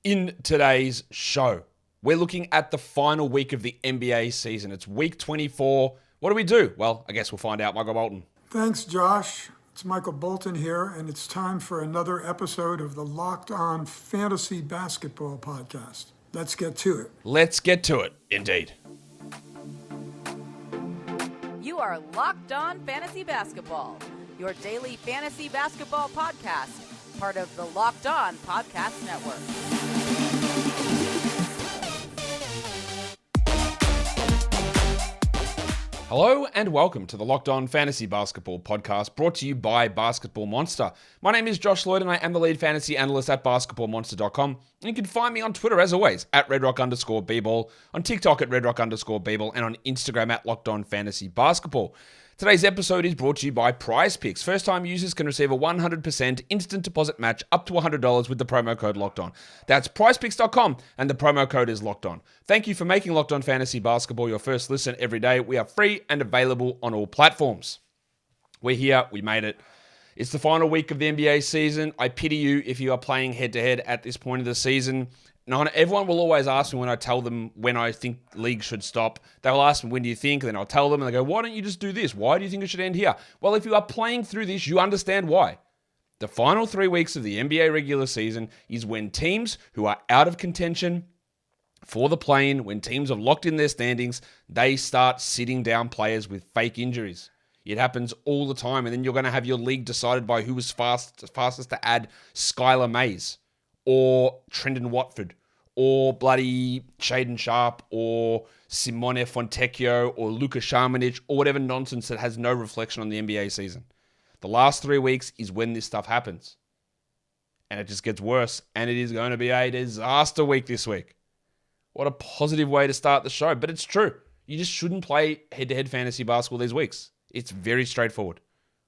In today's show, we're looking at the final week of the NBA season. It's week 24. What do we do? Well, I guess we'll find out. Michael Bolton. Thanks, Josh. It's Michael Bolton here, and it's time for another episode of the Locked On Fantasy Basketball Podcast. Let's get to it. Let's get to it, indeed. You are Locked On Fantasy Basketball, your daily fantasy basketball podcast, part of the Locked On Podcast Network. Hello and welcome to the Locked On Fantasy Basketball Podcast, brought to you by Basketball Monster. My name is Josh Lloyd and I am the lead fantasy analyst at basketballmonster.com. And you can find me on Twitter as always at redrock_bball, on TikTok at redrock_bball, and on Instagram at Locked On Fantasy Basketball. Today's episode is brought to you by Prize Picks. First-time users can receive a 100% instant deposit match up to $100 with the promo code Locked On. That's prizepicks.com, and the promo code is Locked On. Thank you for making Locked On Fantasy Basketball your first listen every day. We are free and available on all platforms. We're here. We made it. It's the final week of the NBA season. I pity you if you are playing head-to-head at this point of the season. Now, everyone will always ask me when I tell them when I think leagues should stop. They'll ask me, when do you think? And then I'll tell them, and they go, why don't you just do this? Why do you think it should end here? Well, if you are playing through this, you understand why. The final 3 weeks of the NBA regular season is when teams who are out of contention for the play-in, when teams have locked in their standings, they start sitting down players with fake injuries. It happens all the time, and then you're going to have your league decided by who was fastest to add Skylar Mays, or Trendon Watford, or bloody Shaden Sharp, or Simone Fontecchio, or Luka Šamanić, or whatever nonsense that has no reflection on the NBA season. The last 3 weeks is when this stuff happens. And it just gets worse, and it is going to be a disaster week this week. What a positive way to start the show, but it's true. You just shouldn't play head-to-head fantasy basketball these weeks. It's very straightforward.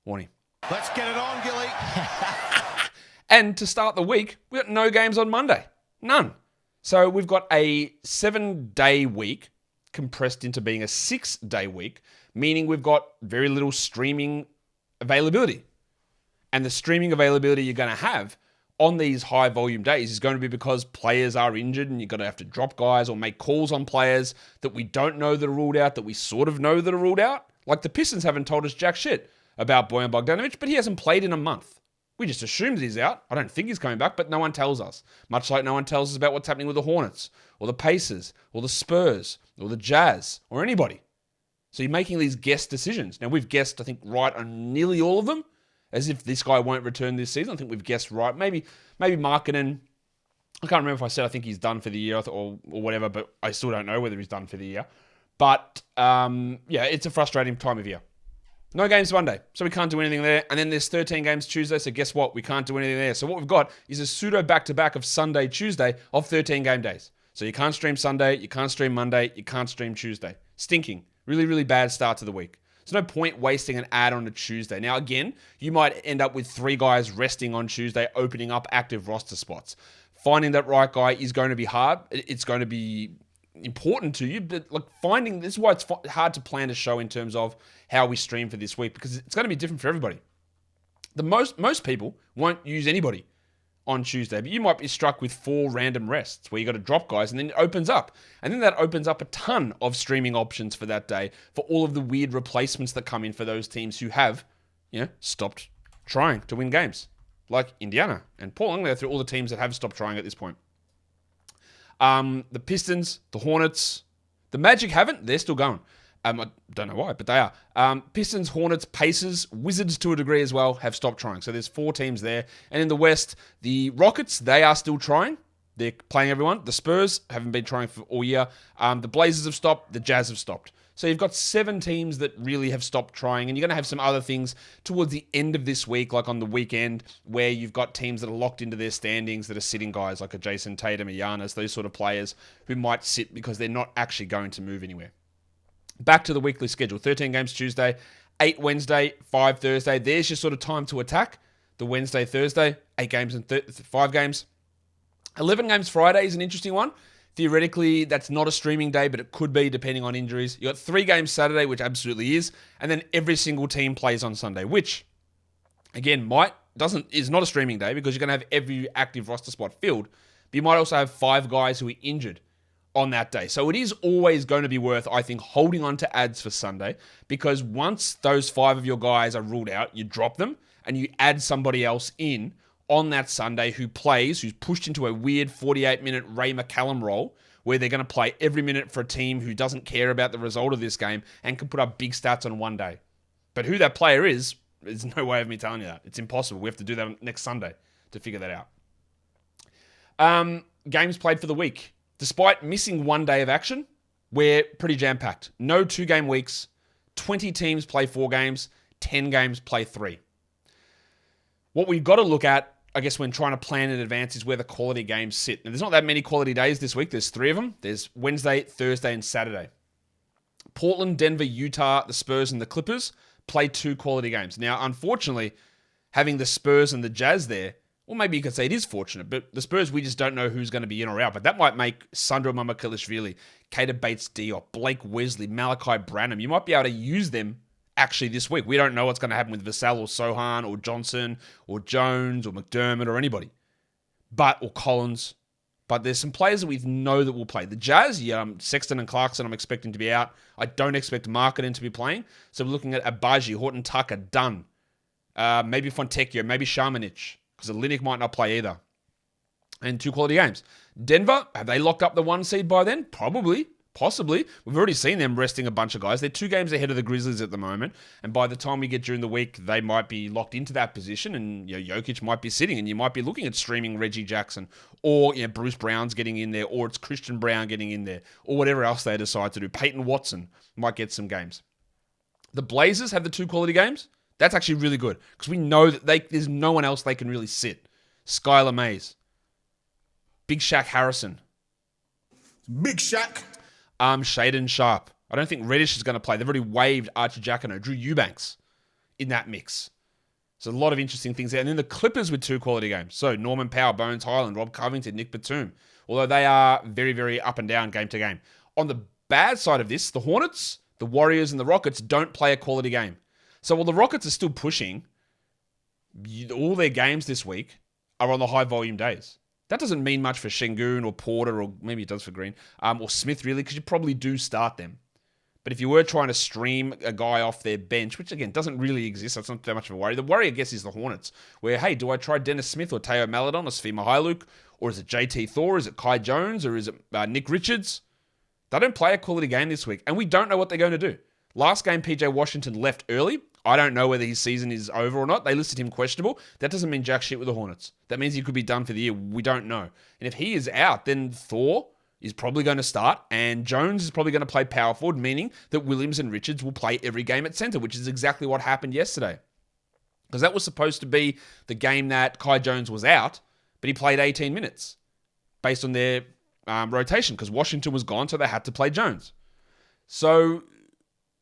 Warning. Let's get it on, Gilly. And to start the week, we've got no games on Monday. None. So we've got a 7-day week compressed into being a 6-day week, meaning we've got very little streaming availability. And the streaming availability you're going to have on these high volume days is going to be because players are injured and you're going to have to drop guys or make calls on players that we don't know that are ruled out, that we sort of know that are ruled out. Like the Pistons haven't told us jack shit about Bojan Bogdanović, but he hasn't played in a month. We just assume that he's out. I don't think he's coming back, but no one tells us. Much like no one tells us about what's happening with the Hornets, or the Pacers, or the Spurs, or the Jazz, or anybody. So you're making these guess decisions. Now, we've guessed, I think, right on nearly all of them, as if this guy won't return this season. I think we've guessed right. Maybe Markkanen. I can't remember if I said I think he's done for the year or whatever, but I still don't know whether he's done for the year. But, yeah, it's a frustrating time of year. No games Monday, so we can't do anything there. And then there's 13 games Tuesday, so guess what? We can't do anything there. So what we've got is a pseudo back-to-back of Sunday, Tuesday of 13 game days. So you can't stream Sunday, you can't stream Monday, you can't stream Tuesday. Stinking. Really, really bad start to the week. There's no point wasting an ad on a Tuesday. Now, again, you might end up with 3 guys resting on Tuesday, opening up active roster spots. Finding that right guy is going to be hard. It's going to be important to you, but like this is why it's hard to plan a show in terms of how we stream for this week, because it's going to be different for everybody. Most people won't use anybody on Tuesday, but you might be struck with 4 random rests where you got to drop guys, and then it opens up, and then that opens up a ton of streaming options for that day for all of the weird replacements that come in for those teams who have, stopped trying to win games, like Indiana and Portland. They're through all the teams that have stopped trying at this point. The Pistons, the Hornets, the Magic haven't. They're still going. I don't know why, but they are. Pistons, Hornets, Pacers, Wizards to a degree as well have stopped trying. So there's 4 teams there. And in the West, the Rockets, they are still trying. They're playing everyone. The Spurs haven't been trying for all year. The Blazers have stopped. The Jazz have stopped. So you've got 7 teams that really have stopped trying, and you're going to have some other things towards the end of this week, like on the weekend, where you've got teams that are locked into their standings that are sitting guys like a Jason Tatum, a Giannis, those sort of players who might sit because they're not actually going to move anywhere. Back to the weekly schedule. 13 games Tuesday, 8 Wednesday, 5 Thursday. There's your sort of time to attack. The Wednesday, Thursday, 8 games and 5 games. 11 games Friday is an interesting one. Theoretically, that's not a streaming day, but it could be depending on injuries. You got 3 games Saturday, which absolutely is, and then every single team plays on Sunday, which, again, is not a streaming day because you're going to have every active roster spot filled, But you might also have 5 guys who are injured on that day. So it is always going to be worth, I think, holding on to ads for Sunday, because once those 5 of your guys are ruled out, you drop them and you add somebody else in on that Sunday who's pushed into a weird 48-minute Ray McCallum role where they're going to play every minute for a team who doesn't care about the result of this game and can put up big stats on one day. But who that player is, there's no way of me telling you that. It's impossible. We have to do that next Sunday to figure that out. Games played for the week. Despite missing one day of action, we're pretty jam-packed. No 2-game weeks. 20 teams play 4 games. 10 games play 3. What we've got to look at, I guess, when trying to plan in advance is where the quality games sit. And there's not that many quality days this week. There's 3 of them. There's Wednesday, Thursday, and Saturday. Portland, Denver, Utah, the Spurs, and the Clippers play 2 quality games. Now, unfortunately, having the Spurs and the Jazz there, well, maybe you could say it is fortunate, but the Spurs, we just don't know who's going to be in or out. But that might make Sandro Mamakilishvili, Keita Bates-Diop, Blake Wesley, Malachi Branham. You might be able to use them actually this week. We don't know what's going to happen with Vassell or Sohan or Johnson or Jones or McDermott or anybody. Or Collins. But there's some players that we know that will play. The Jazz, Sexton and Clarkson, I'm expecting to be out. I don't expect Markkanen to be playing. So we're looking at Abaji, Horton Tucker, Dunn. Maybe Fontecchio, maybe Shamanic, because Olynyk might not play either. And 2 quality games. Denver, have they locked up the 1 seed by then? Probably. Possibly. We've already seen them resting a bunch of guys. They're 2 games ahead of the Grizzlies at the moment. And by the time we get during the week, they might be locked into that position. And Jokic might be sitting. And you might be looking at streaming Reggie Jackson. Or Bruce Brown's getting in there. Or it's Christian Brown getting in there. Or whatever else they decide to do. Peyton Watson might get some games. The Blazers have the 2 quality games. That's actually really good. Because we know that there's no one else they can really sit. Skylar Mays. Big Shaq Harrison. Big Shaq. Shaden Sharp. I don't think Reddish is going to play. They've already waived Archie Giacono, Drew Eubanks in that mix. So a lot of interesting things there. And then the Clippers with 2 quality games. So Norman Powell, Bones Highland, Rob Covington, Nick Batum. Although they are very, very up and down game to game. On the bad side of this, the Hornets, the Warriors, and the Rockets don't play a quality game. So while the Rockets are still pushing, all their games this week are on the high volume days. That doesn't mean much for Şengün or Porter, or maybe it does for Green, or Smith, really, because you probably do start them. But if you were trying to stream a guy off their bench, which, again, doesn't really exist, that's not that much of a worry. The worry, I guess, is the Hornets, where, hey, do I try Dennis Smith or Teo Maledon or Svi Mykhailiuk, or is it JT Thor, is it Kai Jones, or is it Nick Richards? They don't play a quality game this week, and we don't know what they're going to do. Last game, PJ Washington left early. I don't know whether his season is over or not. They listed him questionable. That doesn't mean jack shit with the Hornets. That means he could be done for the year. We don't know. And if he is out, then Thor is probably going to start, and Jones is probably going to play power forward, meaning that Williams and Richards will play every game at center, which is exactly what happened yesterday. Because that was supposed to be the game that Kai Jones was out, but he played 18 minutes based on their rotation, because Washington was gone, so they had to play Jones. So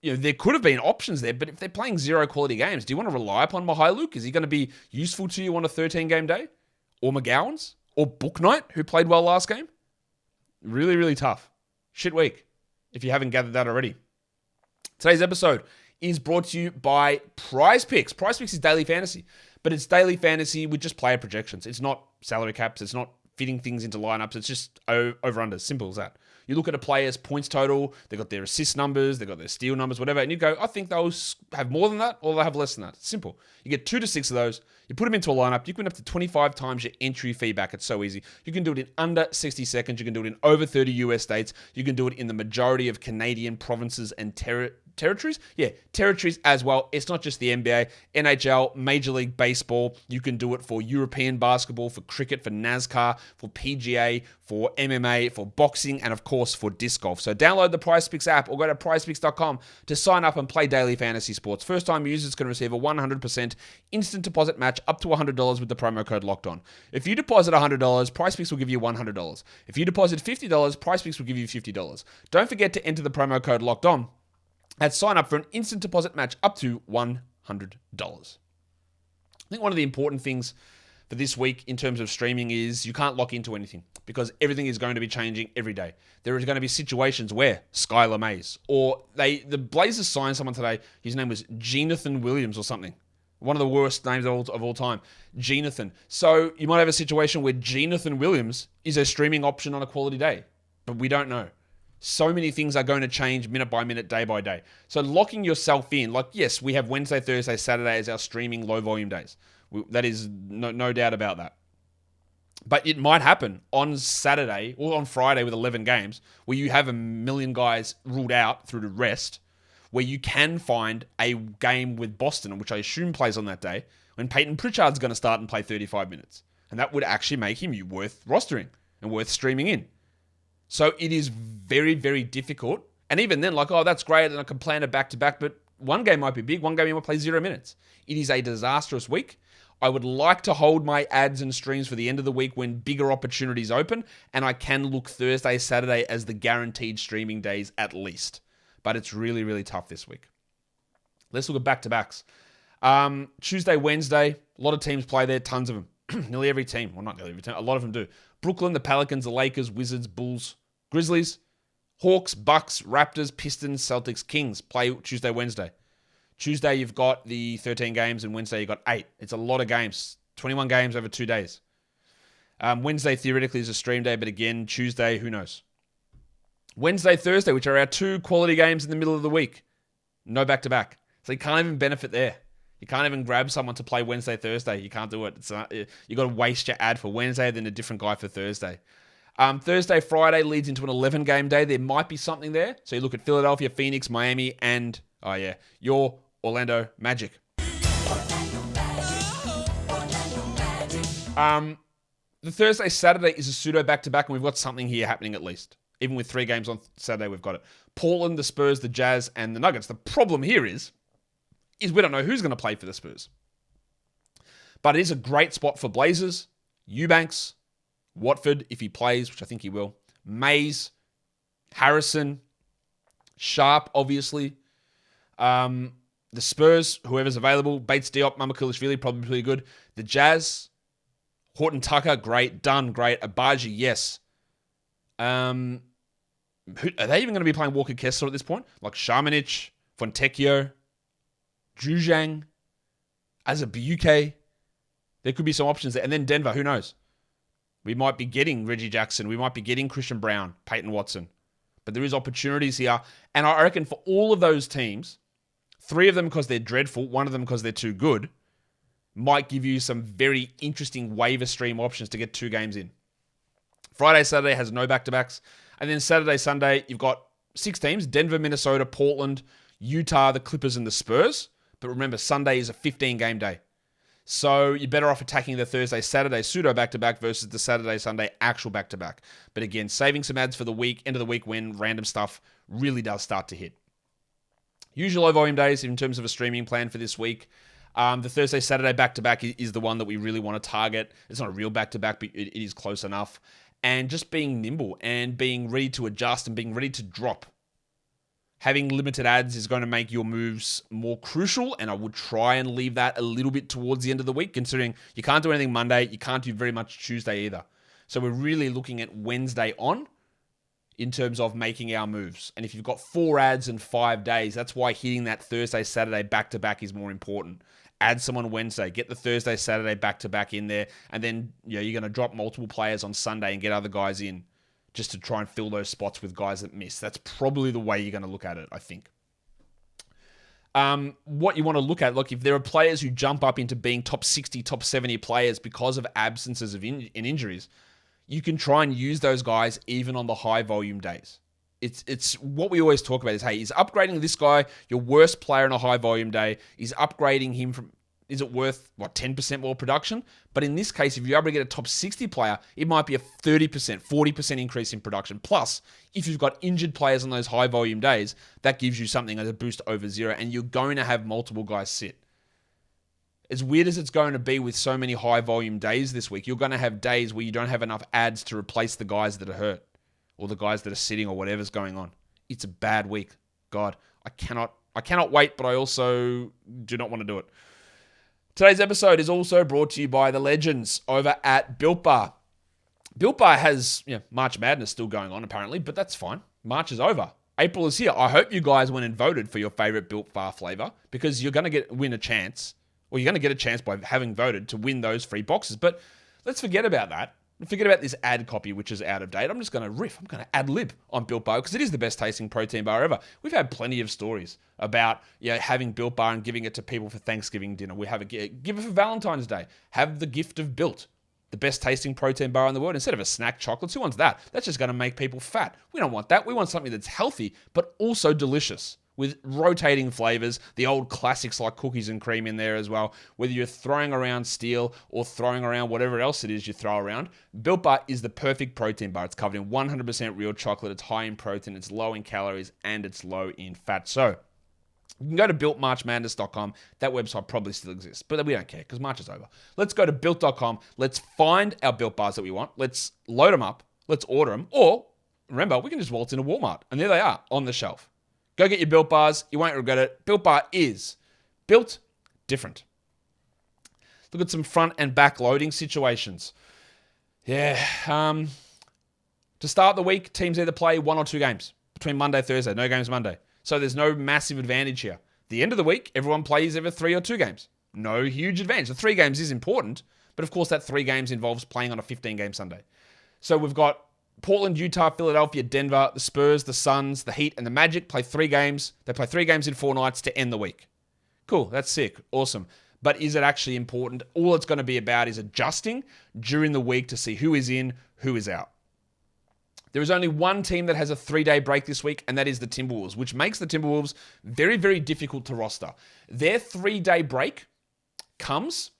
there could have been options there, but if they're playing 0 quality games, do you want to rely upon Mykhailiuk? Is he going to be useful to you on a 13-game day? Or McGowan's? Or Bouknight, who played well last game? Really, really tough. Shit week, if you haven't gathered that already. Today's episode is brought to you by Prize Picks. Prize Picks is daily fantasy, but it's daily fantasy with just player projections. It's not salary caps. It's not fitting things into lineups. It's just over-under. Simple as that. You look at a player's points total, they've got their assist numbers, they've got their steal numbers, whatever, and you go, I think they'll have more than that, or they'll have less than that. It's simple. You get 2 to 6 of those, you put them into a lineup, you can win up to 25 times your entry fee back. It's so easy. You can do it in under 60 seconds, you can do it in over 30 US states, you can do it in the majority of Canadian provinces and territories? Yeah, territories as well. It's not just the NBA, NHL, Major League Baseball. You can do it for European basketball, for cricket, for NASCAR, for PGA, for MMA, for boxing, and of course for disc golf. So download the PrizePicks app or go to prizepicks.com to sign up and play daily fantasy sports. First time users can receive a 100% instant deposit match up to $100 with the promo code LOCKEDON. If you deposit $100, PrizePicks will give you $100. If you deposit $50, PrizePicks will give you $50. Don't forget to enter the promo code LOCKEDON and sign up for an instant deposit match up to $100. I think one of the important things for this week in terms of streaming is you can't lock into anything because everything is going to be changing every day. There is going to be situations where Skylar Mays or the Blazers signed someone today. His name was Jonathan Williams or something. One of the worst names of all time. Jonathan. So you might have a situation where Jonathan Williams is a streaming option on a quality day, but we don't know. So many things are going to change minute by minute, day by day. So locking yourself in, like, yes, we have Wednesday, Thursday, Saturday as our streaming low volume days. That is no doubt about that. But it might happen on Saturday or on Friday with 11 games where you have a million guys ruled out through to rest, where you can find a game with Boston, which I assume plays on that day, when Peyton Pritchard's going to start and play 35 minutes. And that would actually make him worth rostering and worth streaming in. So it is very, very difficult. And even then, like, oh, that's great, and I can plan it back-to-back, but one game might be big, one game you might play 0 minutes. It is a disastrous week. I would like to hold my ads and streams for the end of the week when bigger opportunities open, and I can look Thursday, Saturday as the guaranteed streaming days at least. But it's really, really tough this week. Let's look at back-to-backs. Tuesday, Wednesday, a lot of teams play there, tons of them. Nearly every team. Well, not nearly every team. A lot of them do. Brooklyn, the Pelicans, the Lakers, Wizards, Bulls, Grizzlies, Hawks, Bucks, Raptors, Pistons, Celtics, Kings play Tuesday, Wednesday. Tuesday, you've got the 13 games, and Wednesday, you've got 8. It's a lot of games. 21 games over 2 days. Wednesday, theoretically, is a stream day, but again, Tuesday, who knows? Wednesday, Thursday, which are our 2 quality games in the middle of the week. No back-to-back. So you can't even benefit there. You can't even grab someone to play Wednesday, Thursday. You can't do it. You got to waste your ad for Wednesday, then a different guy for Thursday. Thursday, Friday leads into an 11-game day. There might be something there. So you look at Philadelphia, Phoenix, Miami, and, your Orlando Magic. The Thursday, Saturday is a pseudo back-to-back, and we've got something here happening at least. Even with 3 games on Saturday, we've got it. Portland, the Spurs, the Jazz, and the Nuggets. The problem here is we don't know who's going to play for the Spurs. But it is a great spot for Blazers, Eubanks, Watford, if he plays, which I think he will, Mays, Harrison, Sharp, obviously. The Spurs, whoever's available, Bates, Diop, Mamakulishvili, probably pretty good. The Jazz, Horton Tucker, great. Dunn, great. Abaji, yes. Are they even going to be playing Walker Kessler at this point? Like Shamanic, Fontecchio, Zhuzhang, Azabuke. There could be some options there. And then Denver, who knows? We might be getting Reggie Jackson. We might be getting Christian Brown, Peyton Watson. But there is opportunities here. And I reckon for all of those teams, 3 of them because they're dreadful, 1 of them because they're too good, might give you some very interesting waiver stream options to get 2 games in. Friday, Saturday has no back-to-backs. And then Saturday, Sunday, you've got 6 teams, Denver, Minnesota, Portland, Utah, the Clippers, and the Spurs. But remember, Sunday is a 15-game day. So you're better off attacking the Thursday, Saturday pseudo back-to-back versus the Saturday, Sunday actual back-to-back. But again, saving some ads for the week, end of the week when random stuff really does start to hit. Usual low volume days in terms of a streaming plan for this week. The Thursday, Saturday back-to-back is the one that we really want to target. It's not a real back-to-back, but it is close enough. And just being nimble and being ready to adjust and being ready to drop. Having limited ads is going to make your moves more crucial, and I would try and leave that a little bit towards the end of the week, considering you can't do anything Monday, you can't do very much Tuesday either. So we're really looking at Wednesday on in terms of making our moves. And if you've got 4 ads in 5 days, that's why hitting that Thursday, Saturday back-to-back is more important. Add someone Wednesday, get the Thursday, Saturday back-to-back in there, and then you're going to drop multiple players on Sunday and get other guys in just to try and fill those spots with guys that miss. That's probably the way you're going to look at it, I think. What you want to look at, look, if there are players who jump up into being top 60, top 70 players because of absences of in injuries, you can try and use those guys even on the high volume days. It's what we always talk about is, hey, is upgrading this guy your worst player on a high volume day? Is upgrading him from, is it worth, 10% more production? But in this case, if you're able to get a top 60 player, it might be a 30%, 40% increase in production. Plus, if you've got injured players on those high volume days, that gives you something as a boost over 0, and you're going to have multiple guys sit. As weird as it's going to be with so many high volume days this week, you're going to have days where you don't have enough ads to replace the guys that are hurt or the guys that are sitting or whatever's going on. It's a bad week. God, I cannot wait, but I also do not want to do it. Today's episode is also brought to you by the legends over at Built Bar. Built Bar has March Madness still going on apparently, but that's fine. March is over. April is here. I hope you guys went and voted for your favorite Built Bar flavor because you're going to win a chance Or you're going to get a chance by having voted to win those free boxes. But let's forget about that. Forget about this ad copy, which is out of date. I'm just going to riff. I'm going to ad-lib on Built Bar because it is the best tasting protein bar ever. We've had plenty of stories about having Built Bar and giving it to people for Thanksgiving dinner. We have give it for Valentine's Day. Have the gift of Built, the best tasting protein bar in the world, instead of a snack chocolates. Who wants that? That's just going to make people fat. We don't want that. We want something that's healthy, but also delicious with rotating flavors, the old classics like cookies and cream in there as well. Whether you're throwing around steel or throwing around whatever else it is you throw around, Built Bar is the perfect protein bar. It's covered in 100% real chocolate. It's high in protein. It's low in calories, and it's low in fat. So you can go to builtmarchmadness.com. That website probably still exists, but we don't care because March is over. Let's go to built.com. Let's find our Built Bars that we want. Let's load them up. Let's order them. Or, remember, we can just waltz into Walmart, and there they are on the shelf. Go get your Built Bars. You won't regret it. Built Bar is built different. Look at some front and back loading situations. Yeah. To start the week, teams either play 1 or 2 games between Monday, Thursday. No games Monday. So there's no massive advantage here. The end of the week, everyone plays either 3 or 2 games. No huge advantage. The 3 games is important, but of course that 3 games involves playing on a 15-game Sunday. So we've got Portland, Utah, Philadelphia, Denver, the Spurs, the Suns, the Heat, and the Magic play 3 games. They play 3 games in 4 nights to end the week. Cool, that's sick, awesome. But is it actually important? All it's going to be about is adjusting during the week to see who is in, who is out. There is only one team that has a 3-day break this week, and that is the Timberwolves, which makes the Timberwolves very, very difficult to roster. Their 3-day break comes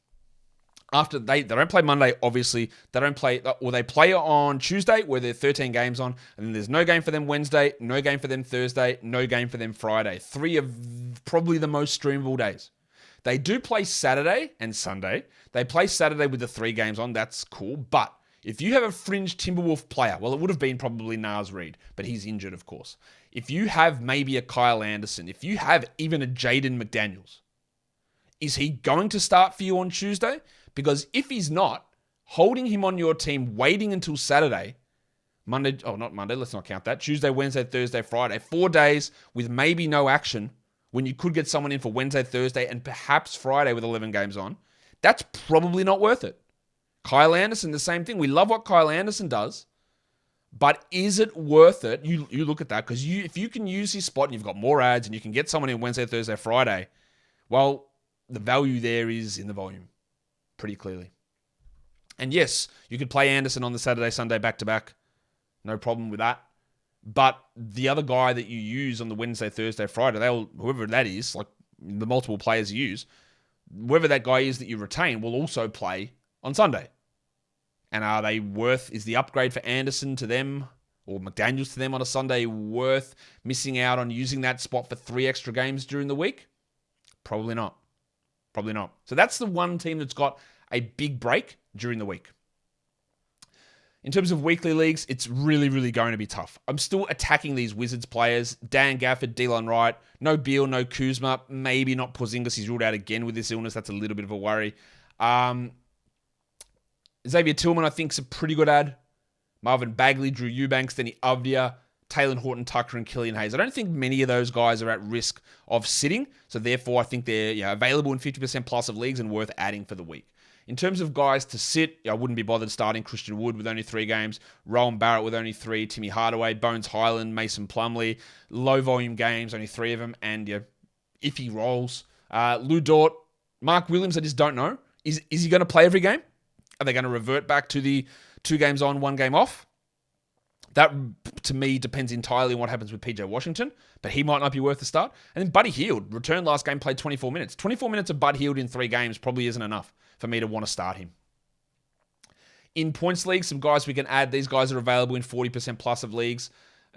after they don't play Monday, obviously. They don't play, or they play on Tuesday where there are 13 games on, and then there's no game for them Wednesday, no game for them Thursday, no game for them Friday. 3 of probably the most streamable days. They do play Saturday and Sunday. They play Saturday with the 3 games on. That's cool. But if you have a fringe Timberwolf player, well, it would have been probably Naz Reid, but he's injured, of course. If you have maybe a Kyle Anderson, if you have even a Jaden McDaniels, is he going to start for you on Tuesday? Because if he's not, holding him on your team, waiting until Saturday, not Monday, let's not count that, Tuesday, Wednesday, Thursday, Friday, 4 days with maybe no action, when you could get someone in for Wednesday, Thursday, and perhaps Friday with 11 games on, that's probably not worth it. Kyle Anderson, the same thing. We love what Kyle Anderson does, but is it worth it? You look at that, because if you can use his spot and you've got more ads and you can get someone in Wednesday, Thursday, Friday, well, the value there is in the volume. Pretty clearly. And yes, you could play Anderson on the Saturday, Sunday back-to-back. No problem with that. But the other guy that you use on the Wednesday, Thursday, Friday, whoever that is, like the multiple players you use, whoever that guy is that you retain will also play on Sunday. And is the upgrade for Anderson to them or McDaniels to them on a Sunday worth missing out on using that spot for 3 extra games during the week? Probably not. Probably not. So that's the one team that's got a big break during the week. In terms of weekly leagues, it's really, really going to be tough. I'm still attacking these Wizards players. Dan Gafford, Delon Wright, no Beal, no Kuzma, maybe not Porzingis. He's ruled out again with this illness. That's a little bit of a worry. Xavier Tillman, I think, is a pretty good ad. Marvin Bagley, Drew Eubanks, Denny Avdia, Taylor Horton Tucker, and Killian Hayes. I don't think many of those guys are at risk of sitting, so therefore I think they're available in 50% plus of leagues and worth adding for the week. In terms of guys to sit, I wouldn't be bothered starting Christian Wood with only 3 games, Rowan Barrett with only 3, Timmy Hardaway, Bones Highland, Mason Plumlee, low volume games, only 3 of them, and if he rolls. Lou Dort, Mark Williams, I just don't know. Is he going to play every game? Are they going to revert back to the 2 games on, 1 game off? That, to me, depends entirely on what happens with PJ Washington, but he might not be worth the start. And then Buddy Hield, returned last game, played 24 minutes. 24 minutes of Bud Hield in 3 games probably isn't enough for me to want to start him. In points leagues, some guys we can add. These guys are available in 40% plus of leagues.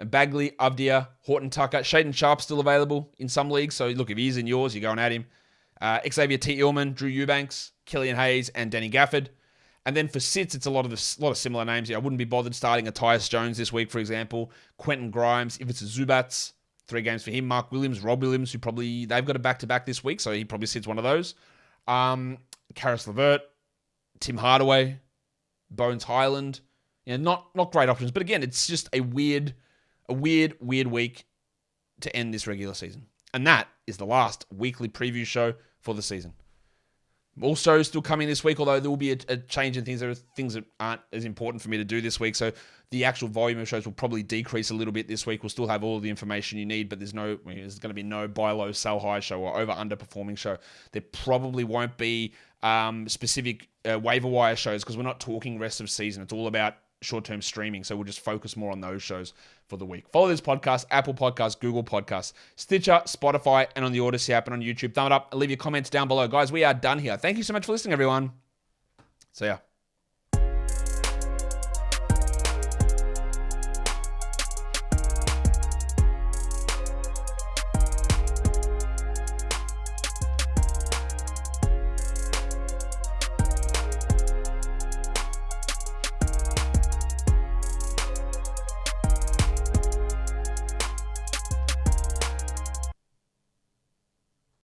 Bagley, Avdia, Horton Tucker. Shaedon Sharp's still available in some leagues, so look, if he is in yours, you go and add him. Xavier T. Illman, Drew Eubanks, Killian Hayes, and Danny Gafford. And then for sits, it's a lot of similar names here. I wouldn't be bothered starting a Tyus Jones this week, for example. Quentin Grimes, if it's a Zubats, 3 games for him. Mark Williams, Rob Williams, they've got a back-to-back this week, so he probably sits one of those. Karis LeVert, Tim Hardaway, Bones Highland. Not great options, but again, it's just a weird week to end this regular season. And that is the last weekly preview show for the season. Also still coming this week, although there will be a change in things. There are things that aren't as important for me to do this week. So the actual volume of shows will probably decrease a little bit this week. We'll still have all of the information you need, but there's going to be no buy low, sell high show or over underperforming show. There probably won't be specific waiver wire shows because we're not talking rest of season. It's all about short-term streaming, so we'll just focus more on those shows for the week. Follow this podcast, Apple Podcasts, Google Podcasts, Stitcher, Spotify, and on the Odyssey app and on YouTube. Thumb it up and leave your comments down below. Guys, we are done here. Thank you so much for listening, everyone. See ya.